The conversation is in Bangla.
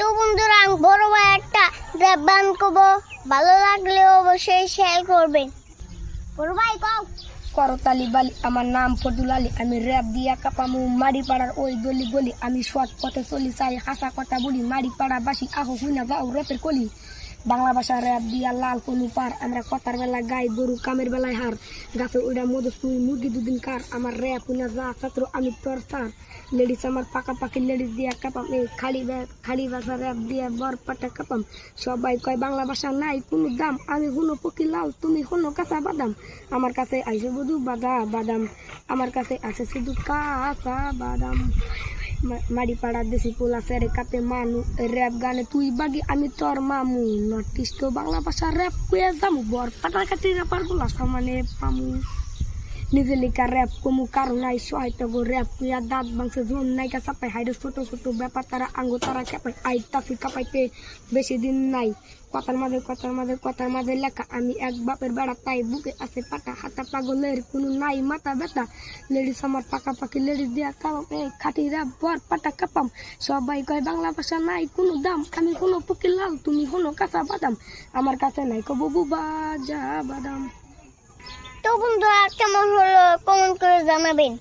তো বন্ধুরা বড় ভাই একটা গান করবো, ভালো লাগলে অবশ্যই শেয়ার করবেন। বড় ভাই কও। করতালি বালি আমার নাম ফজল আলী, আমি র্যাপ দিয়া কাপামু মারি পাড়ার ওই গলি গলি। আমি সৎ পথে চলি, চাই হাসা কথা বলি, মারি পাড়া বাসি আহো হুইনা যাও র্যাপের কলি। বাংলা ভাষা র্যাপ দিয়া লাল কোনো পার, আমরা কথার বেলা গাই গরু কামের বেলায় হার। গাছে উড়া মধুস তুই মুরগি দুদিন কার, আমার র্যাপ হুইনা যা ছাত্র আমি তোর সার। লেডিস আমার পাকাপাকি লেডিস দিয়া কাপাম, এই খালি ভাষা র্যাপ দিয়া বর পাটা কাপাম। সবাই কয় বাংলা ভাষা নাই কোনো দাম, আমি হুনো পকি লাল তুমি হুনো কাঁচা বাদাম। আমার কাছে আইসে শুধু বাদাম, আমার কাছে আছে শুধু কাঁচা বাদাম। মারি পাড়া দেশি পোলা সেরে কাপে মানু, র্যাপ গানে তুই বাগি আমি তোর মামু। নর্থ ইস্ট বাংলা ভাষা র্যাপ কুয়ে যামু, বর পাটা কাটি র্যাপার গুলা সমানে পামু। নিজে লেখা র্যাপ কমু কারো নাই সহায়তা গো, র্যাপ কুয়া দাঁত বাংসে জোন নাইকা চাপাই হাইরে ছোট ছোট ব্যাপার তারা আঙ্গু তারা খেপাই। আইতাছি কাপাইতে বেশি দিন নাই, কথার মাঝে লেখা আমি এক বাপের বেড়া, তাই বুকে আছে পাটা হাতা পাগলের কোনো নাই মাথা ব্যথা। লেডিস আমার পাকাপাকি লেডিস দিয়া কাপাম, এই খাটি র্যাপ বর পাটা কাপাম। সবাই কয় বাংলা ভাষা নাই কোনো দাম, আমি কোনো পকি লাল তুমি হনো কাঁচা বাদাম। আমার কাছে নাই কবু বাজা বাদাম। তো বন্ধুরা কেমন হলো কমেন্ট করে জানাবেন।